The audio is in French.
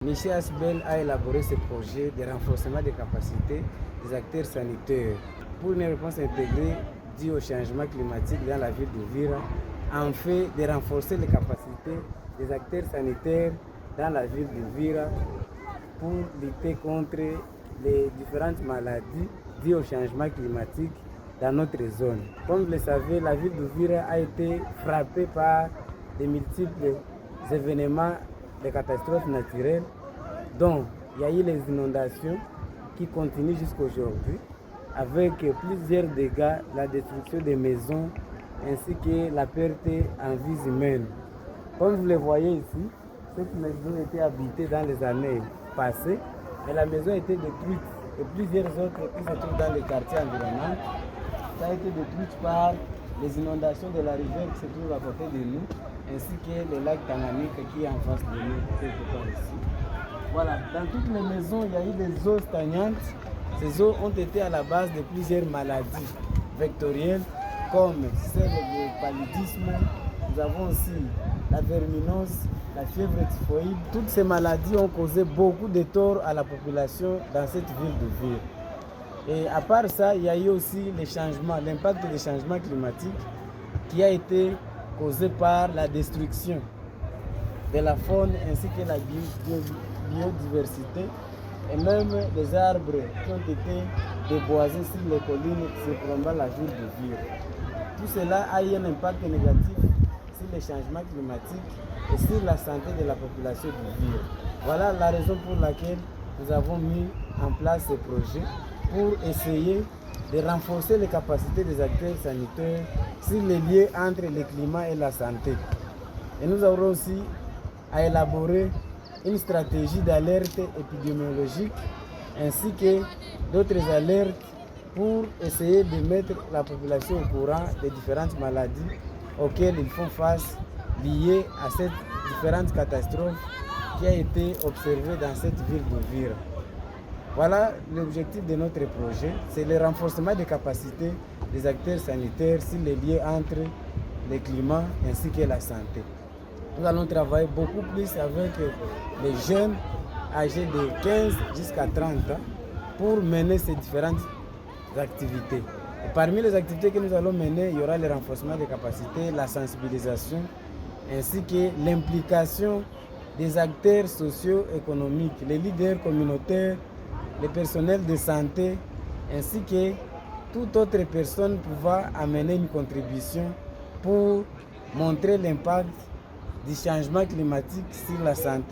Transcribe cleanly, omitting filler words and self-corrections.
Michel Asbel a élaboré ce projet de renforcement des capacités des acteurs sanitaires pour une réponse intégrée due au changement climatique dans la ville d'Uvira, en fait de renforcer les capacités des acteurs sanitaires dans la ville d'Uvira pour lutter contre les différentes maladies dues au changement climatique dans notre zone. Comme vous le savez, la ville d'Uvira a été frappée par de multiples événements de catastrophes naturelles, dont il y a eu les inondations qui continuent jusqu'à aujourd'hui, avec plusieurs dégâts, la destruction des maisons ainsi que la perte en vies humaines. Comme vous le voyez ici, cette maison était habitée dans les années passées, mais la maison a été détruite et plusieurs autres qui se trouvent dans les quartiers environnants. Ça a été détruite par les inondations de la rivière qui se trouve à côté de nous, ainsi que le lac Tanganyika qui est en face de nous, quelque part ici. Voilà, dans toutes les maisons, il y a eu des eaux stagnantes. Ces eaux ont été à la base de plusieurs maladies vectorielles, comme celle du paludisme. Nous avons aussi la verminose, la fièvre typhoïde. Toutes ces maladies ont causé beaucoup de tort à la population dans cette ville d'Uvira. Et à part ça, il y a eu aussi les changements, l'impact des changements climatiques qui a été causé par la destruction de la faune ainsi que la biodiversité et même les arbres qui ont été déboisés sur les collines surplombant la ville d'Uvira. Tout cela a eu un impact négatif sur les changements climatiques et sur la santé de la population d'Uvira. Voilà la raison pour laquelle nous avons mis en place ce projet pour essayer de renforcer les capacités des acteurs sanitaires sur les liens entre le climat et la santé. Et nous aurons aussi à élaborer une stratégie d'alerte épidémiologique ainsi que d'autres alertes pour essayer de mettre la population au courant des différentes maladies auxquelles ils font face liées à ces différentes catastrophes qui ont été observées dans cette ville d'Uvira. Voilà l'objectif de notre projet, c'est le renforcement des capacités des acteurs sanitaires sur les liens entre le climat ainsi que la santé. Nous allons travailler beaucoup plus avec les jeunes âgés de 15 jusqu'à 30 ans pour mener ces différentes activités. Et parmi les activités que nous allons mener, il y aura le renforcement des capacités, la sensibilisation ainsi que l'implication des acteurs socio-économiques, les leaders communautaires, les personnels de santé, ainsi que toute autre personne pouvant amener une contribution pour montrer l'impact du changement climatique sur la santé